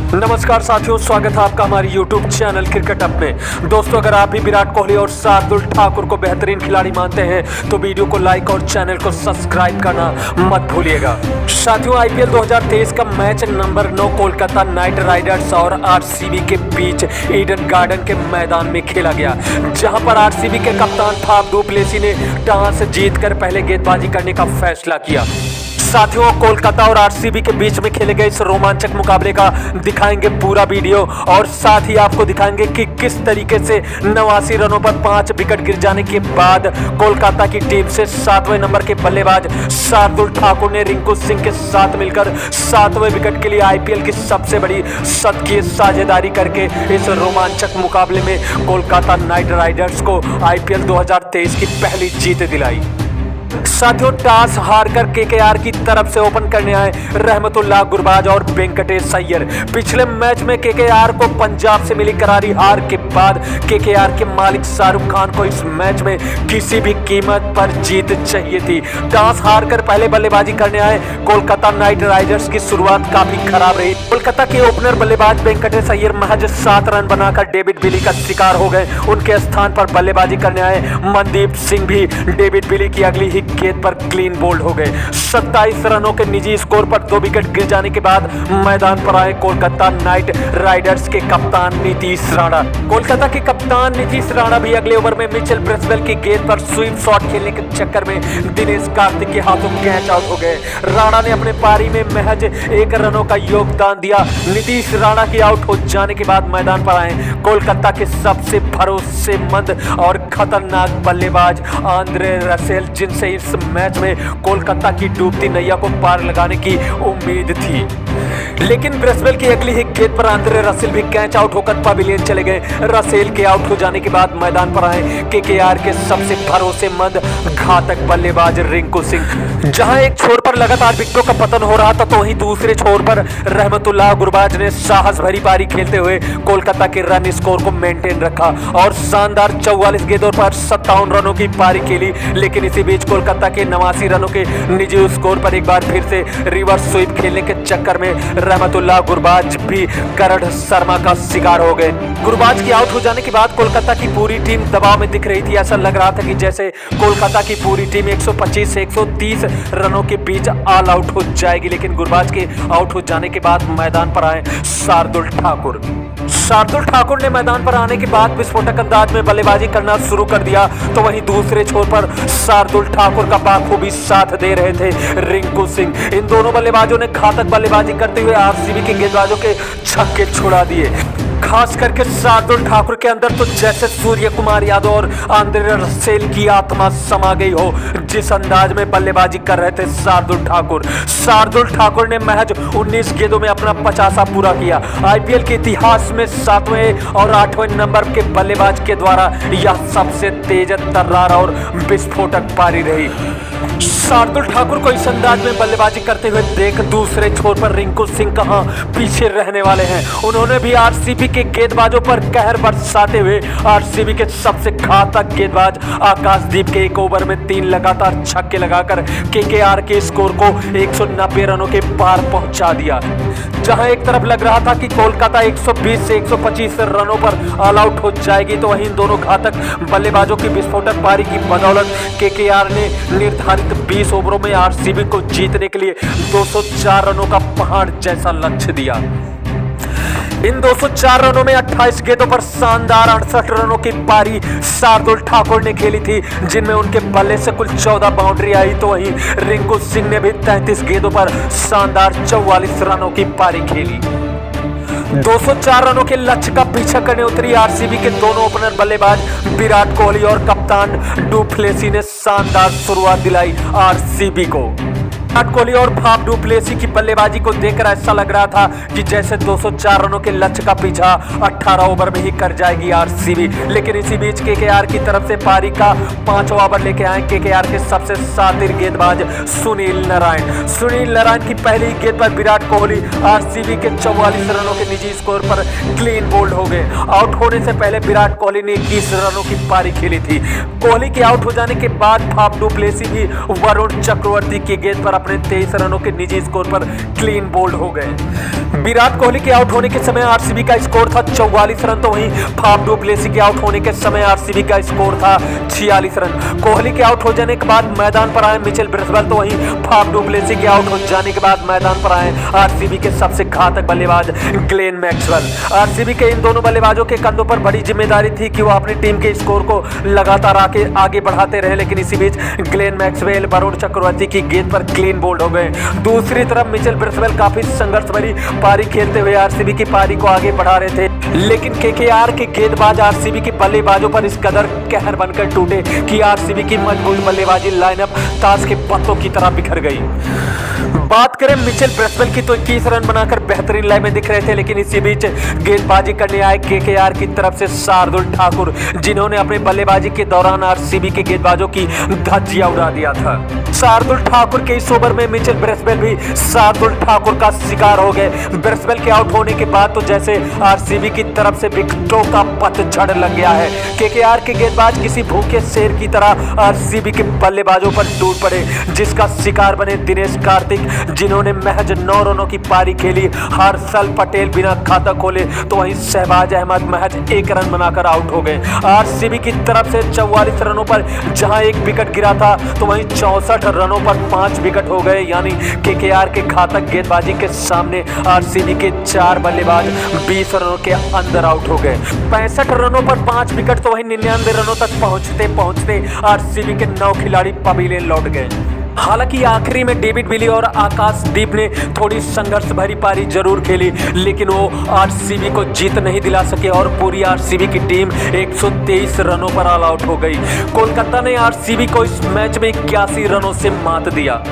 नमस्कार साथियों, स्वागत है आपका हमारी YouTube चैनल क्रिकेट अप में। दोस्तों, अगर आप भी विराट कोहली और शार्दुल ठाकुर को बेहतरीन खिलाड़ी मानते हैं तो वीडियो को लाइक और चैनल को सब्सक्राइब करना मत भूलिएगा। साथियों, IPL 2023 का match number 9 Kolkata night Riders और RCB के बीच ईडन गार्डन के मैदान में खेला गया, जहां पर RCB के कप्तान फाफ डू प्लेसी ने टॉस जीतकर पहले गेंदबाजी करने का फैसला किया। साथियों, कोलकाता और RCB के बीच में खेले गए इस रोमांचक मुकाबले का दिखाएंगे पूरा वीडियो और साथ ही आपको दिखाएंगे कि किस तरीके से 89 रनों पर 5 विकेट गिर जाने के बाद कोलकाता की टीम से 7वें नंबर के बल्लेबाज शार्दुल ठाकुर ने रिंकू सिंह के साथ मिलकर 7वें विकेट के लिए IPL की सबसे बड़ी शतकीय साझेदारी करके इस रोमांचक मुकाबले में कोलकाता नाइट राइडर्स को IPL 2023 की पहली जीत दिलाई। साथियों, टॉस हारकर KKR की तरफ से ओपन करने आए रहमतुल्लाह गुरबाज और वेंकटेश अय्यर। पिछले मैच में KKR को पंजाब से मिली करारी हार के बाद KKR के मालिक शाहरुख खान को इस मैच में किसी भी कीमत पर जीत चाहिए थी। टॉस हारकर पहले बल्लेबाजी करने आए कोलकाता नाइट राइडर्स की शुरुआत काफी खराब रही। कोलकाता के ओपनर बल्लेबाज वेंकटेश अय्यर महज 7 रन बनाकर डेविड विली का शिकार हो गए। उनके स्थान पर बल्लेबाजी करने आए मनदीप सिंह भी डेविड विली की अगली ही गेंद पर क्लीन बोल्ड हो गए। 27 रनों के निजी स्कोर पर 2 विकेट गिर जाने के बाद मैदान पर आए कोलकाता नाइट राइडर्स के कप्तान नीतीश राणा। कोलकाता के कप्तान नीतीश राणा भी अगले ओवर में मिचेल ब्रेसवेल की गेंद पर स्वीप शॉट खेलने के चक्कर में दिनेश कार्तिक के हाथों कैच आउट हो गए। राणा ने अपने पारी में महज 1 रनों का योगदान दिया। नीतीश राणा के आउट हो जाने के बाद मैदान पर आए कोलकाता के सबसे भरोसेमंद और खतरनाक बल्लेबाज आंद्रे रसेल, जिनसे इस मैच में कोलकाता की डूबती नैया को पार लगाने की उम्मीद थी। लेकिन ब्रेसवेल की अगली ही गेंद पर आंद्रे रसेल भी कैच आउट होकर पवेलियन चले गए। रसेल के आउट हो जाने के बाद मैदान पर आए KKR के सबसे भरोसेमंद घातक बल्लेबाज रिंकू सिंह। जहां एक छोर पर लगातार विकेटों का पतन हो रहा था तो वहीं दूसरे छोर पर रहमतुल्लाह गुरबाज ने साहस भरी पारी खेलते हुए कोलकाता के रन स्कोर को मेंटेन रखा और शानदार 44 गेंदों पर 57 रनों की पारी खेली। लेकिन इसी बीच कोलकाता के 89 रनों के निजी स्कोर पर एक बार फिर से रिवर्स स्वीप खेलने के चक्कर में रहमतुल्लाह गुरबाज भी करण शर्मा का शिकार हो गए। गुरबाज की आउट हो जाने के बाद कोलकाता की पूरी टीम दबाव में दिख रही थी। ऐसा लग रहा था कि जैसे कोलकाता की पूरी टीम 125 से 130 रनों के बीच ऑल आउट हो जाएगी। लेकिन गुरबाज के आउट हो जाने के बाद मैदान पर आए शार्दुल ठाकुर। शार्दुल ठाकुर ने मैदान पर आने के बाद विस्फोटक अंदाज में बल्लेबाजी करना शुरू कर दिया तो वहीं दूसरे छोर पर शार्दुल ठाकुर का बाखूबी साथ दे रहे थे रिंकू सिंह। इन दोनों बल्लेबाजों ने घातक बल्लेबाजी करते हुए RCB के गेंदबाजों के छक्के छुड़ा दिए। खास करके शार्दुल ठाकुर के अंदर तो जैसे सूर्य कुमार यादव और आंद्रे रसेल की आत्मा समा गई हो। जिस अंदाज में बल्लेबाजी कर रहे थे शार्दुल ठाकुर ने महज 19 गेंदों में अपना 50 पूरा किया। IPL के इतिहास में 7वें और 8वें नंबर के बल्लेबाज के द्वारा यह सबसे तेज तर्रार और विस्फोटक पारी रही। शार्दुल ठाकुर को इस अंदाज में बल्लेबाजी करते हुए देख दूसरे छोर पर रिंकू सिंह कहां पीछे रहने वाले हैं। उन्होंने भी RCB के गेंदबाजों पर कहर बरसाते हुए RCB के सबसे घातक गेंदबाज आकाशदीप के 1 ओवर में 3 लगातार छक्के लगाकर KKR के स्कोर को 190 रनों के पार पहुंचा दिया। जहां एक तरफ लग रहा था कि कोलकाता 120 से 125 रनों पर ऑल आउट हो जाएगी तो वहीं दोनों घातक बल्लेबाजों की विस्फोटक पारी की बदौलत KKR ने निर्धारित 20 ओवरों में RCB को जीतने के लिए 204 रनों का पहाड़ जैसा लक्ष्य दिया। इन 204 रनों में 28 गेंदों पर शानदार 68 रनों की पारी शार्दुल ठाकुर ने खेली थी, जिनमें उनके बल्ले से कुल 14 बाउंड्री आई तो वहीं रिंकू सिंह ने भी 33 गेंदों पर शानदार 44 रनों की पारी खेली। 204 रनों के लक्ष्य का पीछा करने उतरी RCB के दोनों ओपनर बल्लेबाज विराट कोहली और कप्तान डू प्लेसी ने शानदार शुरुआत दिलाई RCB को। विराट कोहली और फाफ डू प्लेसी की बल्लेबाजी को देखकर ऐसा लग रहा था कि जैसे 204 रनों के लक्ष्य का पीछा 18 ओवर में ही कर जाएगी RCB। लेकिन इसी बीच KKR की तरफ से पारी का 5वां ओवर लेके आए KKR के सबसे शातिर गेंदबाज सुनील नारायण की पहली गेंद पर विराट कोहली RCB के 44 रनों के निजी स्कोर पर क्लीन बोल्ड हो गए। आउट होने से पहले विराट कोहली ने 21 रनों की पारी खेली थी। कोहली के आउट हो जाने के बाद फाफ डू प्लेसी भी वरुण चक्रवर्ती की गेंद पर अपने 23 रनों के निजी स्कोर पर क्लीन बोल्ड हो गए। विराट कोहली के आउट होने के समय आरसीबी का स्कोर था 44 रन, तो वहीं फाफ डू प्लेसी के आउट होने के समय आरसीबी का स्कोर था 46 रन। कोहली के आउट हो जाने के बाद मैदान पर आए मिचेल ब्रिस्वेल, तो वहीं फाफ डू प्लेसी के आउट हो जाने के बाद मैदान पर आए आरसीबी के सबसे घातक बल्लेबाज ग्लेन मैक्सवेल। आरसीबी के इन दोनों बल्लेबाजों के कंधों पर बड़ी जिम्मेदारी थी कि वो अपनी टीम के स्कोर को लगातार आगे बढ़ाते रहे, लेकिन इसी बीच ग्लेन मैक्सवेल वरुण चक्रवर्ती की गेंद पर क्लीन बोल्ड हो गए। दूसरी तरफ मिचेल ब्रिस्वेल काफी संघर्ष भरी पारी खेलते हुए आरसीबी की पारी को आगे बढ़ा रहे थे, लेकिन केकेआर के गेंदबाज आरसीबी के बल्लेबाजों पर इस कदर कहर बनकर टूटे कि आरसीबी की मजबूत बल्लेबाजी लाइनअप ताश के पत्तों की तरह बिखर गई। बात करें मिचेल ब्रिस्वेल की, तो 21 रन बनाकर बेहतरीन लय में दिख रहे थे, लेकिन इसी बीच गेंदबाजी करने आए केकेआर की तरफ से शार्दुल ठाकुर, जिन्होंने अपने बल्लेबाजी के दौरान आरसीबी के गेंदबाजों की धज्जियां उड़ा दिया था। शार्दुल ठाकुर के इस ओवर में मिचेल ब्रिस्वेल भी शार्दुल ठाकुर का शिकार हो गए। ब्रिस्वेल के आउट होने के बाद तो जैसे आरसीबी की तरफ से विकेटों का पतझड़ लग गया है। केकेआर के गेंदबाज किसी भूखे शेर की तरह आरसीबी के बल्लेबाजों पर टूट पड़े, जिसका शिकार बने दिनेश कार्तिक, जिन्होंने महज 9 रनों की पारी खेली। हर्षल पटेल बिना खाता खोले, तो वहीं शहबाज अहमद महज 1 रन बनाकर आउट हो गए। आरसीबी की तरफ से 44 रनों पर जहां 1 विकेट गिरा था, तो वहीं 64 रनों पर 5 विकेट हो गए, यानी केकेआर के घातक गेंदबाजी के सामने आरसीबी के 4 बल्लेबाज 20 रनों के अंदर आउट हो गए। 65 रनों पर 5 विकेट, तो वहीं 99 रनों तक पहुंचते आरसीबी के 9 खिलाड़ी पवेलियन लौट गए। हालांकि आखिरी में डेविड विली और आकाशदीप ने थोड़ी संघर्ष भरी पारी जरूर खेली, लेकिन वो आरसीबी को जीत नहीं दिला सके और पूरी आरसीबी की टीम 123 रनों पर ऑल आउट हो गई। कोलकाता ने आरसीबी को इस मैच में 81 रनों से मात दिया।